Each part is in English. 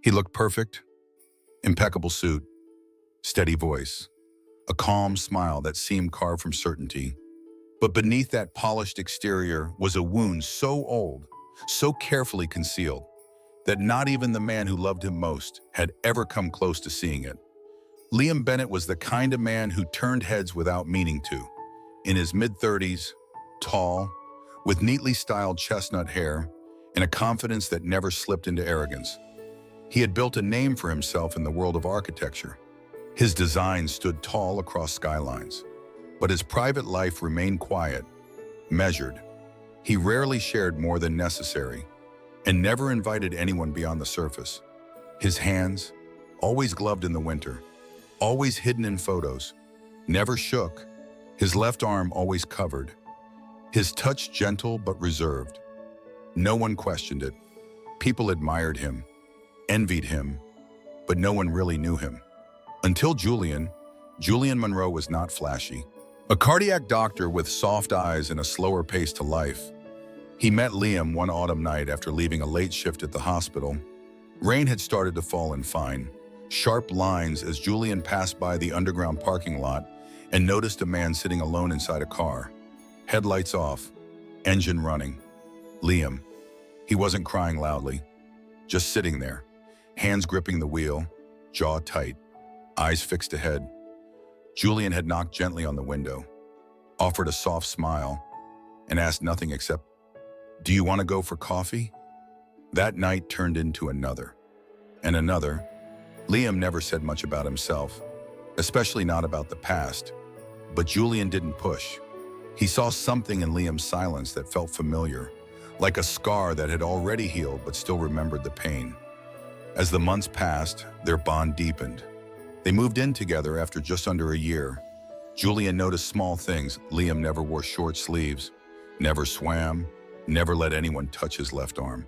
He looked perfect, impeccable suit, steady voice, a calm smile that seemed carved from certainty. But beneath that polished exterior was a wound so old, so carefully concealed, that not even the man who loved him most had ever come close to seeing it. Liam Bennett was the kind of man who turned heads without meaning to. In his mid-30s, tall, with neatly styled chestnut hair, and a confidence that never slipped into arrogance. He had built a name for himself in the world of architecture. His designs stood tall across skylines, but his private life remained quiet, measured. He rarely shared more than necessary, and never invited anyone beyond the surface. His hands, always gloved in the winter, always hidden in photos, never shook, his left arm always covered, his touch gentle but reserved. No one questioned it. People admired him, envied him, but no one really knew him. Until Julian Monroe was not flashy. A cardiac doctor with soft eyes and a slower pace to life. He met Liam one autumn night after leaving a late shift at the hospital. Rain had started to fall in fine, sharp lines as Julian passed by the underground parking lot and noticed a man sitting alone inside a car. Headlights off, engine running. Liam. He wasn't crying loudly, just sitting there, hands gripping the wheel, jaw tight, eyes fixed ahead. Julian had knocked gently on the window, offered a soft smile, and asked nothing except, "Do you want to go for coffee?" That night turned into another, and another. Liam never said much about himself, especially not about the past, but Julian didn't push. He saw something in Liam's silence that felt familiar, like a scar that had already healed but still remembered the pain. As the months passed, their bond deepened. They moved in together after just under a year. Julian noticed small things. Liam never wore short sleeves, never swam, never let anyone touch his left arm.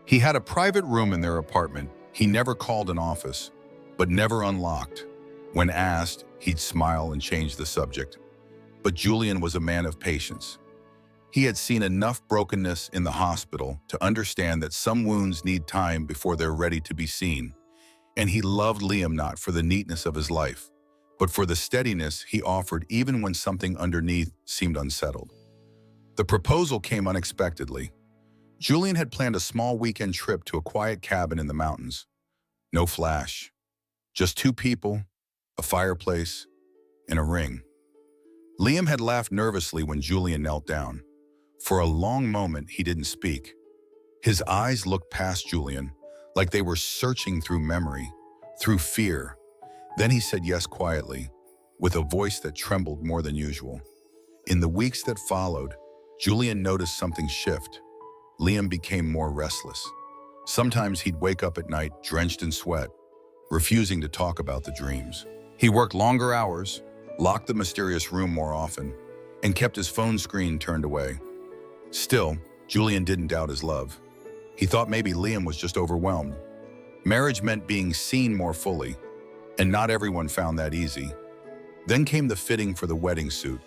He had a private room in their apartment. He never called an office, but never unlocked. When asked, he'd smile and change the subject. But Julian was a man of patience. He had seen enough brokenness in the hospital to understand that some wounds need time before they're ready to be seen. And he loved Liam not for the neatness of his life, but for the steadiness he offered even when something underneath seemed unsettled. The proposal came unexpectedly. Julian had planned a small weekend trip to a quiet cabin in the mountains. No flash, just two people, a fireplace, and a ring. Liam had laughed nervously when Julian knelt down. For a long moment, he didn't speak. His eyes looked past Julian, like they were searching through memory, through fear. Then he said yes quietly, with a voice that trembled more than usual. In the weeks that followed, Julian noticed something shift. Liam became more restless. Sometimes he'd wake up at night drenched in sweat, refusing to talk about the dreams. He worked longer hours, locked the mysterious room more often, and kept his phone screen turned away. Still, Julian didn't doubt his love. He thought maybe Liam was just overwhelmed. Marriage meant being seen more fully, and not everyone found that easy. Then came the fitting for the wedding suit.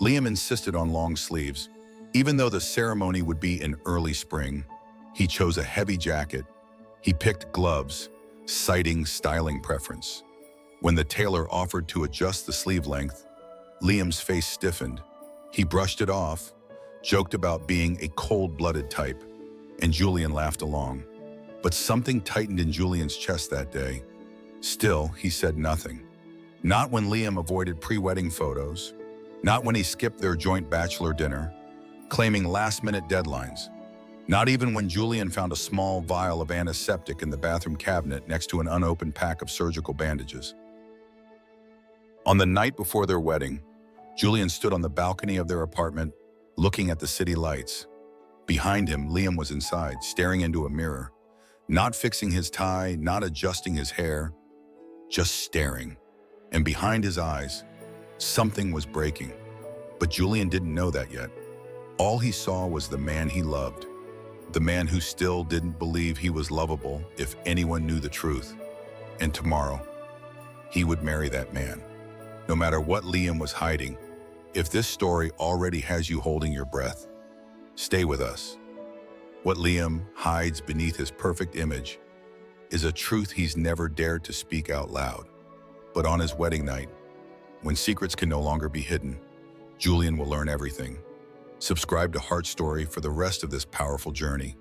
Liam insisted on long sleeves. Even though the ceremony would be in early spring, he chose a heavy jacket. He picked gloves, citing styling preference. When the tailor offered to adjust the sleeve length, Liam's face stiffened. He brushed it off, joked about being a cold-blooded type, and Julian laughed along. But something tightened in Julian's chest that day. Still, he said nothing. Not when Liam avoided pre-wedding photos, not when he skipped their joint bachelor dinner, claiming last-minute deadlines. Not even when Julian found a small vial of antiseptic in the bathroom cabinet next to an unopened pack of surgical bandages. On the night before their wedding, Julian stood on the balcony of their apartment, looking at the city lights. Behind him, Liam was inside, staring into a mirror, not fixing his tie, not adjusting his hair, just staring. And behind his eyes, something was breaking. But Julian didn't know that yet. All he saw was the man he loved, the man who still didn't believe he was lovable if anyone knew the truth. And tomorrow, he would marry that man. No matter what Liam was hiding, if this story already has you holding your breath, stay with us. What Liam hides beneath his perfect image is a truth he's never dared to speak out loud. But on his wedding night, when secrets can no longer be hidden, Julian will learn everything. Subscribe to Heart Story for the rest of this powerful journey,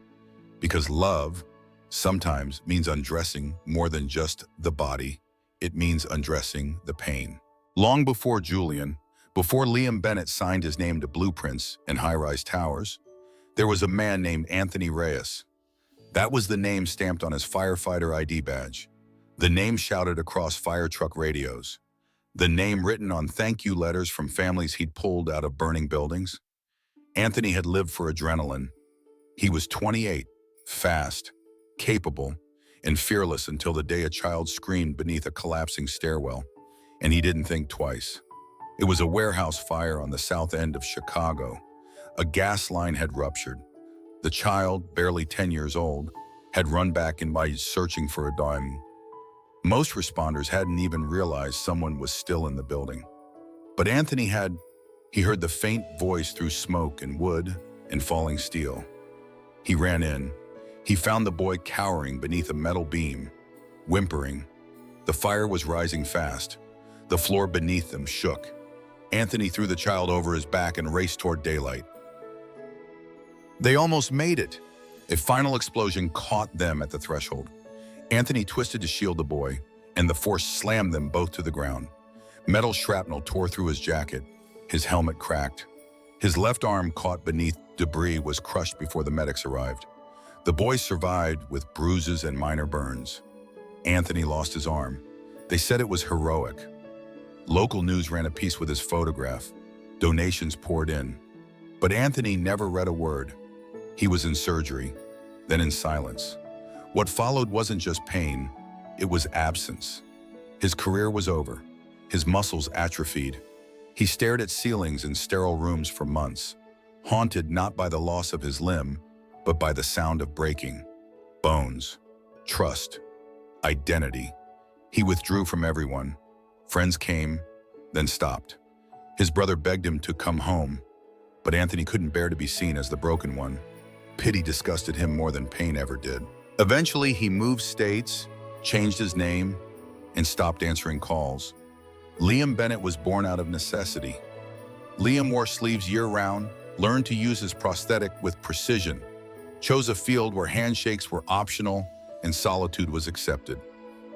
because love sometimes means undressing more than just the body. It means undressing the pain. Long before Julian, before Liam Bennett signed his name to blueprints and high-rise towers, there was a man named Anthony Reyes. That was the name stamped on his firefighter ID badge, the name shouted across fire truck radios, the name written on thank you letters from families he'd pulled out of burning buildings. Anthony had lived for adrenaline. He was 28, fast, capable, and fearless until the day a child screamed beneath a collapsing stairwell, and he didn't think twice. It was a warehouse fire on the south end of Chicago. A gas line had ruptured. The child, barely 10 years old, had run back in by searching for a dime. Most responders hadn't even realized someone was still in the building. But Anthony had. He heard the faint voice through smoke and wood and falling steel. He ran in. He found the boy cowering beneath a metal beam, whimpering. The fire was rising fast. The floor beneath them shook. Anthony threw the child over his back and raced toward daylight. They almost made it. A final explosion caught them at the threshold. Anthony twisted to shield the boy, and the force slammed them both to the ground. Metal shrapnel tore through his jacket. His helmet cracked. His left arm, caught beneath debris, was crushed before the medics arrived. The boy survived with bruises and minor burns. Anthony lost his arm. They said it was heroic. Local news ran a piece with his photograph. Donations poured in. But Anthony never read a word. He was in surgery, then in silence. What followed wasn't just pain, it was absence. His career was over. His muscles atrophied. He stared at ceilings in sterile rooms for months, haunted not by the loss of his limb, but by the sound of breaking. Bones, trust, identity. He withdrew from everyone. Friends came, then stopped. His brother begged him to come home, but Anthony couldn't bear to be seen as the broken one. Pity disgusted him more than pain ever did. Eventually, he moved states, changed his name, and stopped answering calls. Liam Bennett was born out of necessity. Liam wore sleeves year-round, learned to use his prosthetic with precision, chose a field where handshakes were optional and solitude was accepted.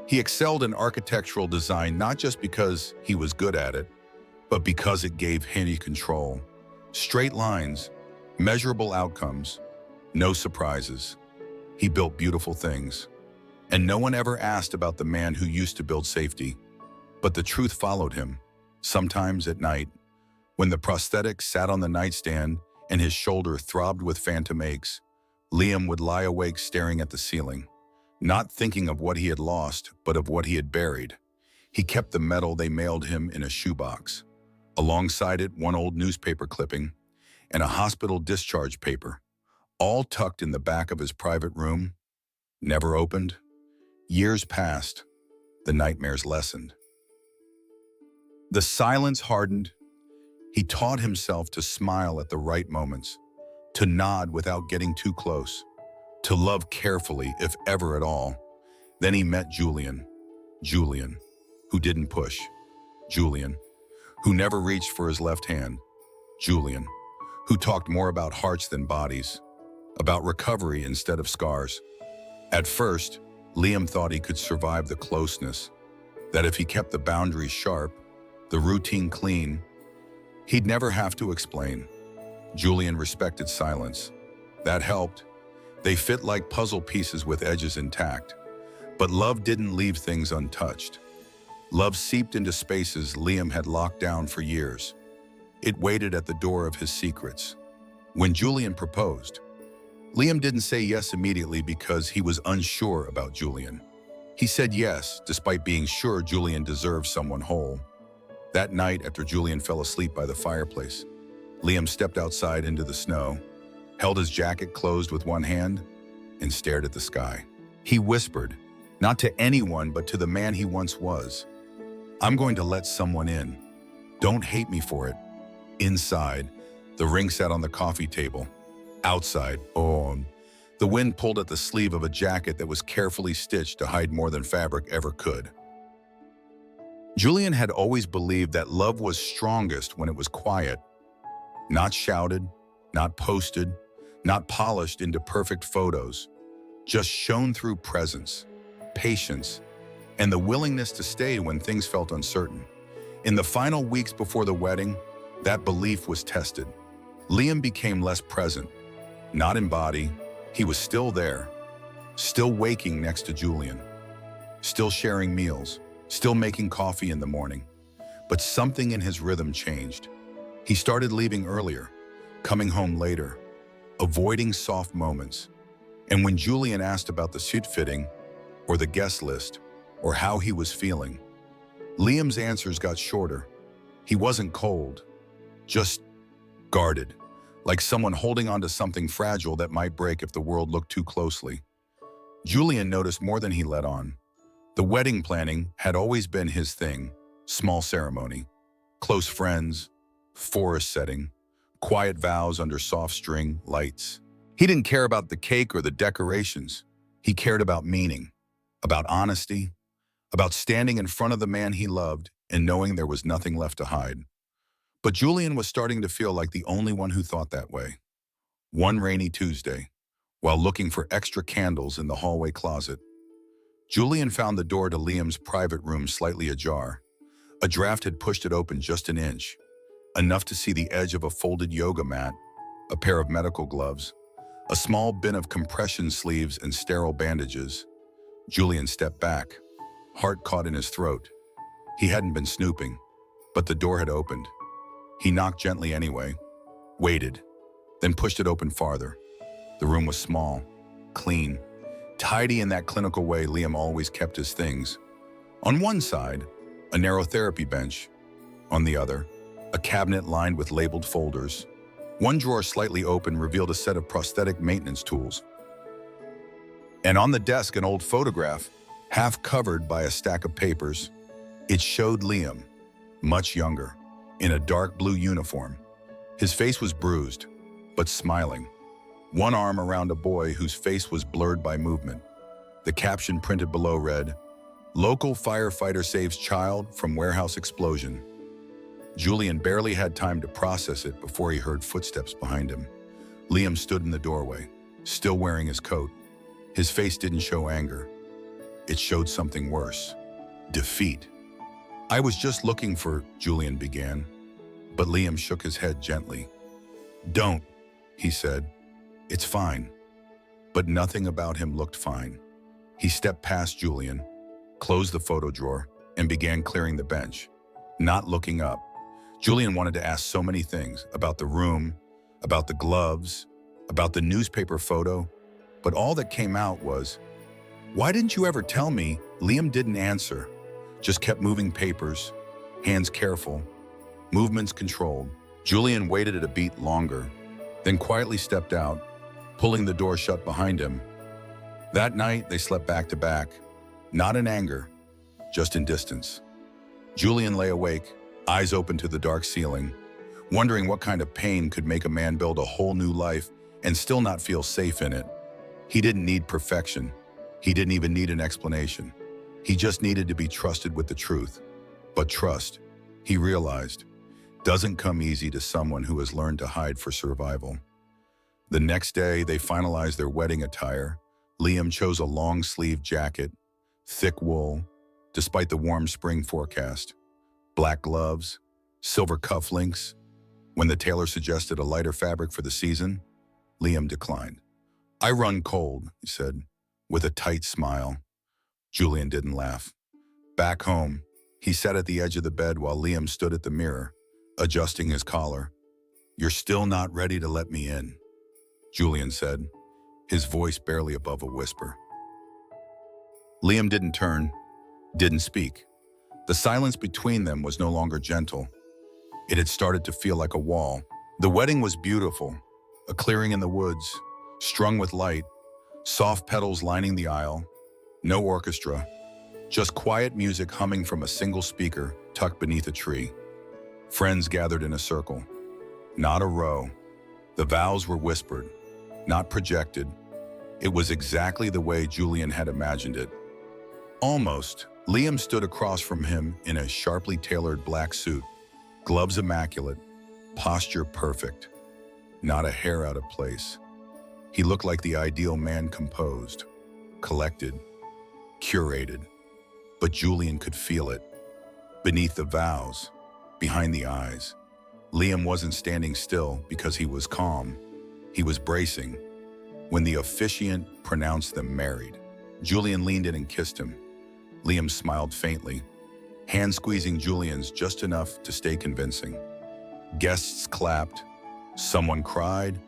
He excelled in architectural design not just because he was good at it, but because it gave him control. Straight lines, measurable outcomes, no surprises. He built beautiful things. And no one ever asked about the man who used to build safety. But the truth followed him, sometimes at night, when the prosthetic sat on the nightstand and his shoulder throbbed with phantom aches. Liam would lie awake staring at the ceiling, not thinking of what he had lost, but of what he had buried. He kept the medal they mailed him in a shoebox. Alongside it, one old newspaper clipping and a hospital discharge paper, all tucked in the back of his private room, never opened. Years passed. The nightmares lessened. The silence hardened. He taught himself to smile at the right moments, to nod without getting too close, to love carefully, if ever at all. Then he met Julian, who didn't push. Julian, who never reached for his left hand. Julian, who talked more about hearts than bodies, about recovery instead of scars. At first, Liam thought he could survive the closeness, that if he kept the boundaries sharp, the routine clean, he'd never have to explain. Julian respected silence. That helped. They fit like puzzle pieces with edges intact. But love didn't leave things untouched. Love seeped into spaces Liam had locked down for years. It waited at the door of his secrets. When Julian proposed, Liam didn't say yes immediately because he was unsure about Julian. He said yes, despite being sure Julian deserved someone whole. That night, after Julian fell asleep by the fireplace, Liam stepped outside into the snow, held his jacket closed with one hand, and stared at the sky. He whispered, not to anyone but to the man he once was, "I'm going to let someone in. Don't hate me for it." Inside, the ring sat on the coffee table. Outside, The wind pulled at the sleeve of a jacket that was carefully stitched to hide more than fabric ever could. Julian had always believed that love was strongest when it was quiet, not shouted, not posted, not polished into perfect photos, just shown through presence, patience, and the willingness to stay when things felt uncertain. In the final weeks before the wedding, that belief was tested. Liam became less present, not in body. He was still there, still waking next to Julian, still sharing meals, still making coffee in the morning. But something in his rhythm changed. He started leaving earlier, coming home later, avoiding soft moments. And when Julian asked about the suit fitting, or the guest list, or how he was feeling, Liam's answers got shorter. He wasn't cold, just guarded, like someone holding onto something fragile that might break if the world looked too closely. Julian noticed more than he let on. The wedding planning had always been his thing: small ceremony, close friends, forest setting, quiet vows under soft string lights. He didn't care about the cake or the decorations. He cared about meaning, about honesty, about standing in front of the man he loved and knowing there was nothing left to hide. But Julian was starting to feel like the only one who thought that way. One rainy Tuesday, while looking for extra candles in the hallway closet, Julian found the door to Liam's private room slightly ajar. A draft had pushed it open just an inch, enough to see the edge of a folded yoga mat, a pair of medical gloves, a small bin of compression sleeves and sterile bandages. Julian stepped back, heart caught in his throat. He hadn't been snooping, but the door had opened. He knocked gently anyway, waited, then pushed it open farther. The room was small, clean, tidy in that clinical way Liam always kept his things. On one side, a narrow therapy bench. On the other, a cabinet lined with labeled folders. One drawer slightly open revealed a set of prosthetic maintenance tools. And on the desk, an old photograph, half covered by a stack of papers. It showed Liam, much younger, in a dark blue uniform. His face was bruised, but smiling. One arm around a boy whose face was blurred by movement. The caption printed below read, "Local firefighter saves child from warehouse explosion." Julian barely had time to process it before he heard footsteps behind him. Liam stood in the doorway, still wearing his coat. His face didn't show anger. It showed something worse: defeat. "I was just looking for," Julian began, but Liam shook his head gently. "Don't," he said. "It's fine." But nothing about him looked fine. He stepped past Julian, closed the photo drawer, and began clearing the bench, not looking up. Julian wanted to ask so many things: about the room, about the gloves, about the newspaper photo, but all that came out was, "Why didn't you ever tell me?" Liam didn't answer, just kept moving papers, hands careful, movements controlled. Julian waited a beat longer, then quietly stepped out, pulling the door shut behind him. That night, they slept back to back, not in anger, just in distance. Julian lay awake, eyes open to the dark ceiling, wondering what kind of pain could make a man build a whole new life and still not feel safe in it. He didn't need perfection. He didn't even need an explanation. He just needed to be trusted with the truth. But trust, he realized, doesn't come easy to someone who has learned to hide for survival. The next day, they finalized their wedding attire. Liam chose a long-sleeved jacket, thick wool, despite the warm spring forecast, black gloves, silver cufflinks. When the tailor suggested a lighter fabric for the season, Liam declined. "I run cold," he said, with a tight smile. Julian didn't laugh. Back home, he sat at the edge of the bed while Liam stood at the mirror, adjusting his collar. "You're still not ready to let me in," Julian said, his voice barely above a whisper. Liam didn't turn, didn't speak. The silence between them was no longer gentle. It had started to feel like a wall. The wedding was beautiful, a clearing in the woods, strung with light, soft petals lining the aisle, no orchestra, just quiet music humming from a single speaker tucked beneath a tree. Friends gathered in a circle, not a row. The vows were whispered, not projected. It was exactly the way Julian had imagined it. Almost. Liam stood across from him in a sharply tailored black suit, gloves immaculate, posture perfect, not a hair out of place. He looked like the ideal man, composed, collected, curated. But Julian could feel it. Beneath the vows, behind the eyes. Liam wasn't standing still because he was calm. He was bracing. When the officiant pronounced them married, Julian leaned in and kissed him. Liam smiled faintly, hand squeezing Julian's just enough to stay convincing. Guests clapped. Someone cried.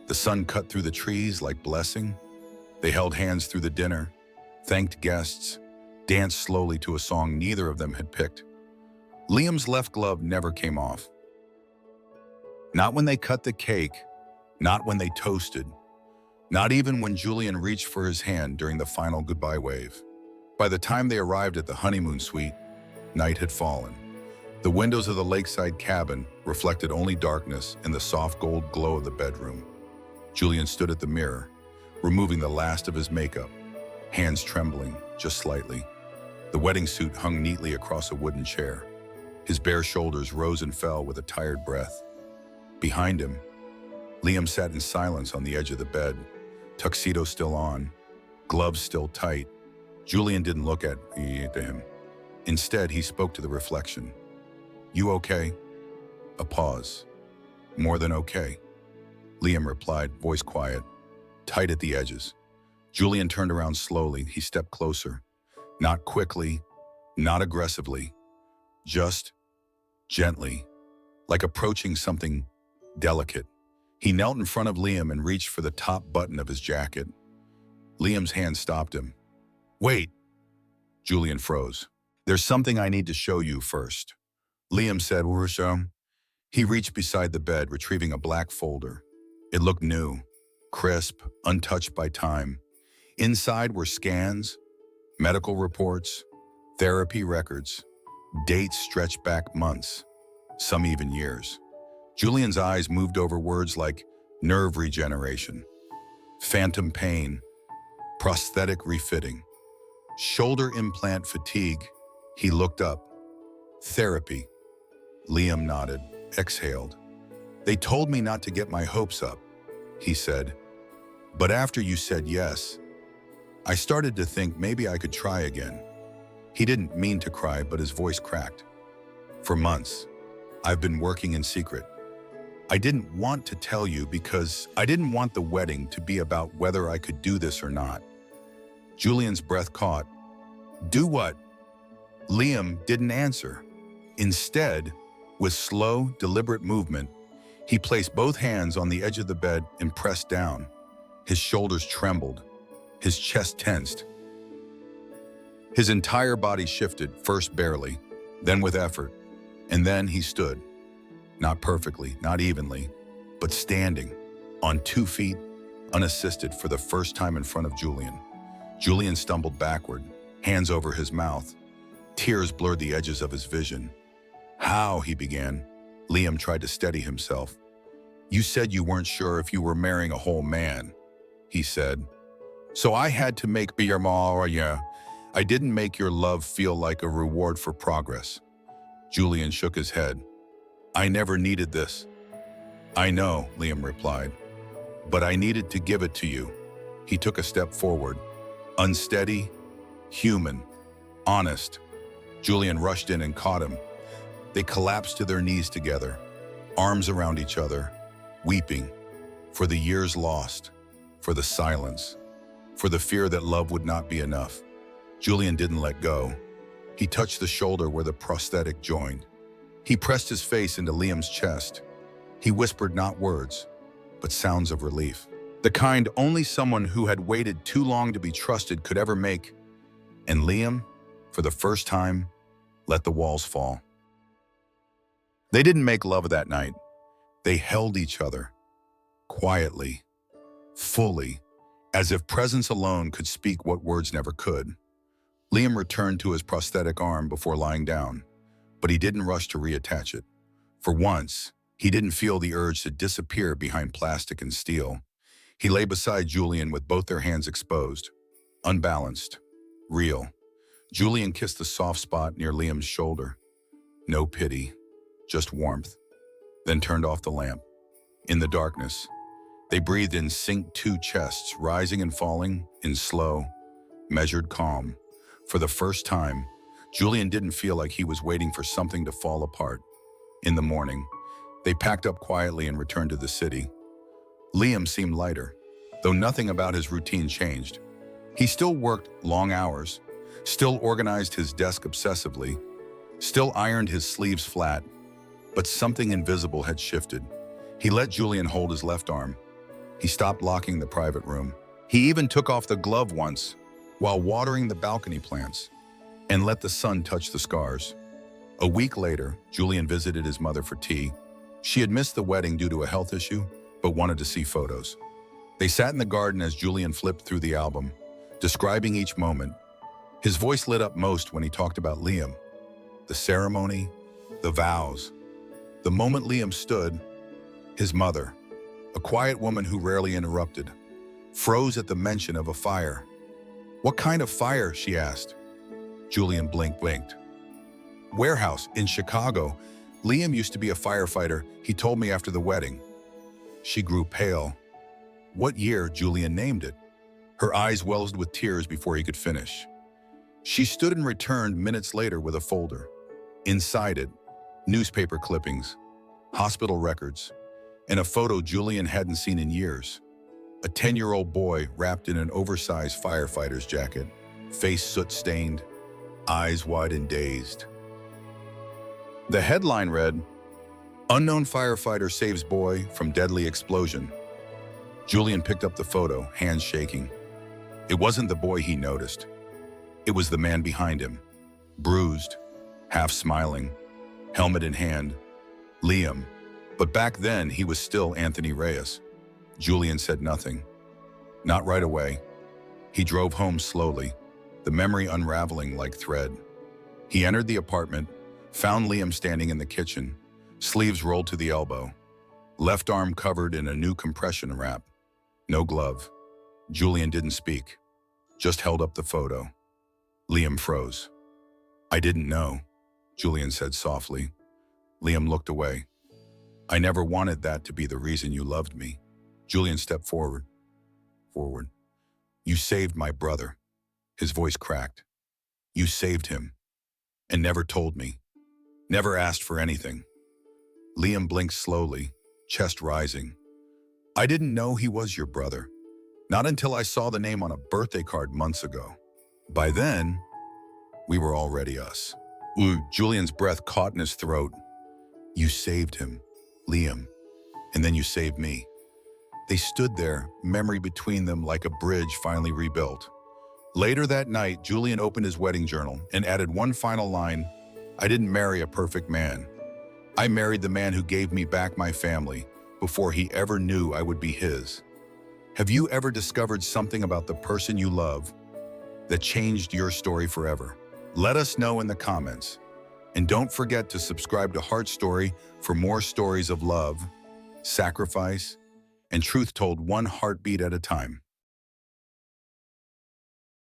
The sun cut through the trees like blessing. They held hands through the dinner, thanked guests, danced slowly to a song neither of them had picked. Liam's left glove never came off. Not when they cut the cake, not when they toasted, not even when Julian reached for his hand during the final goodbye wave. By the time they arrived at the honeymoon suite, night had fallen. The windows of the lakeside cabin reflected only darkness and the soft gold glow of the bedroom. Julian stood at the mirror, removing the last of his makeup, hands trembling just slightly. The wedding suit hung neatly across a wooden chair. His bare shoulders rose and fell with a tired breath. Behind him, Liam sat in silence on the edge of the bed, tuxedo still on, gloves still tight. Julian didn't look at him. Instead, he spoke to the reflection. "You okay?" A pause. "More than okay." Liam replied, voice quiet, tight at the edges. Julian turned around slowly. He stepped closer. Not quickly, not aggressively, just gently, like approaching something delicate. He knelt in front of Liam and reached for the top button of his jacket. Liam's hand stopped him. "Wait." Julian froze. "There's something I need to show you first." Liam said, "Where's?" He reached beside the bed, retrieving a black folder. It looked new, crisp, untouched by time. Inside were scans, medical reports, therapy records, dates stretched back months, some even years. Julian's eyes moved over words like nerve regeneration, phantom pain, prosthetic refitting, shoulder implant fatigue. He looked up. Therapy. Liam nodded, exhaled. "They told me not to get my hopes up," he said. "But after you said yes, I started to think maybe I could try again." He didn't mean to cry, but his voice cracked. "For months, I've been working in secret. I didn't want to tell you because I didn't want the wedding to be about whether I could do this or not." Julian's breath caught. "Do what?" Liam didn't answer. Instead, with slow, deliberate movement, he placed both hands on the edge of the bed and pressed down. His shoulders trembled, his chest tensed. His entire body shifted, first barely, then with effort, and then he stood. Not perfectly, not evenly, but standing, on 2 feet, unassisted for the first time in front of Julian. Julian stumbled backward, hands over his mouth. Tears blurred the edges of his vision. "How?" he began. Liam tried to steady himself. "You said you weren't sure if you were marrying a whole man," he said. "So I had to make your yeah. I didn't make your love feel like a reward for progress." Julian shook his head. "I never needed this." "I know," Liam replied, "but I needed to give it to you." He took a step forward. Unsteady, human, honest. Julian rushed in and caught him. They collapsed to their knees together, arms around each other, weeping, for the years lost, for the silence, for the fear that love would not be enough. Julian didn't let go. He touched the shoulder where the prosthetic joined. He pressed his face into Liam's chest. He whispered not words, but sounds of relief. The kind only someone who had waited too long to be trusted could ever make. And Liam, for the first time, let the walls fall. They didn't make love that night. They held each other, quietly, fully, as if presence alone could speak what words never could. Liam returned to his prosthetic arm before lying down, but he didn't rush to reattach it. For once, he didn't feel the urge to disappear behind plastic and steel. He lay beside Julian with both their hands exposed, unbalanced, real. Julian kissed the soft spot near Liam's shoulder. No pity, just warmth, then turned off the lamp. In the darkness, they breathed in synced two chests, rising and falling in slow, measured calm. For the first time, Julian didn't feel like he was waiting for something to fall apart. In the morning, they packed up quietly and returned to the city. Liam seemed lighter, though nothing about his routine changed. He still worked long hours, still organized his desk obsessively, still ironed his sleeves flat, but something invisible had shifted. He let Julian hold his left arm. He stopped locking the private room. He even took off the glove once while watering the balcony plants and let the sun touch the scars. A week later, Julian visited his mother for tea. She had missed the wedding due to a health issue, but wanted to see photos. They sat in the garden as Julian flipped through the album, describing each moment. His voice lit up most when he talked about Liam, the ceremony, the vows. The moment Liam stood, his mother, a quiet woman who rarely interrupted, froze at the mention of a fire. "What kind of fire?" she asked. Julian blinked. "Warehouse in Chicago. Liam used to be a firefighter, he told me after the wedding." She grew pale. What year? Julian named it. Her eyes welled with tears before he could finish. She stood and returned minutes later with a folder. Inside it, newspaper clippings, hospital records, and a photo Julian hadn't seen in years. A 10-year-old boy wrapped in an oversized firefighter's jacket, face soot-stained, eyes wide and dazed. The headline read, "Unknown firefighter saves boy from deadly explosion." Julian picked up the photo, hands shaking. It wasn't the boy he noticed. It was the man behind him, bruised, half smiling, helmet in hand. Liam. But back then, he was still Anthony Reyes. Julian said nothing. Not right away. He drove home slowly, the memory unraveling like thread. He entered the apartment, found Liam standing in the kitchen, sleeves rolled to the elbow, left arm covered in a new compression wrap. No glove. Julian didn't speak, just held up the photo. Liam froze. "I didn't know," Julian said softly. Liam looked away. "I never wanted that to be the reason you loved me." Julian stepped forward. "You saved my brother." His voice cracked. "You saved him. And never told me. Never asked for anything." Liam blinked slowly, chest rising. "I didn't know he was your brother. Not until I saw the name on a birthday card months ago. By then, we were already us." Julian's breath caught in his throat. "You saved him, Liam, and then you saved me." They stood there, memory between them like a bridge finally rebuilt. Later that night, Julian opened his wedding journal and added one final line, "I didn't marry a perfect man. I married the man who gave me back my family before he ever knew I would be his." Have you ever discovered something about the person you love that changed your story forever? Let us know in the comments. And don't forget to subscribe to Heart Story for more stories of love, sacrifice, and truth told one heartbeat at a time.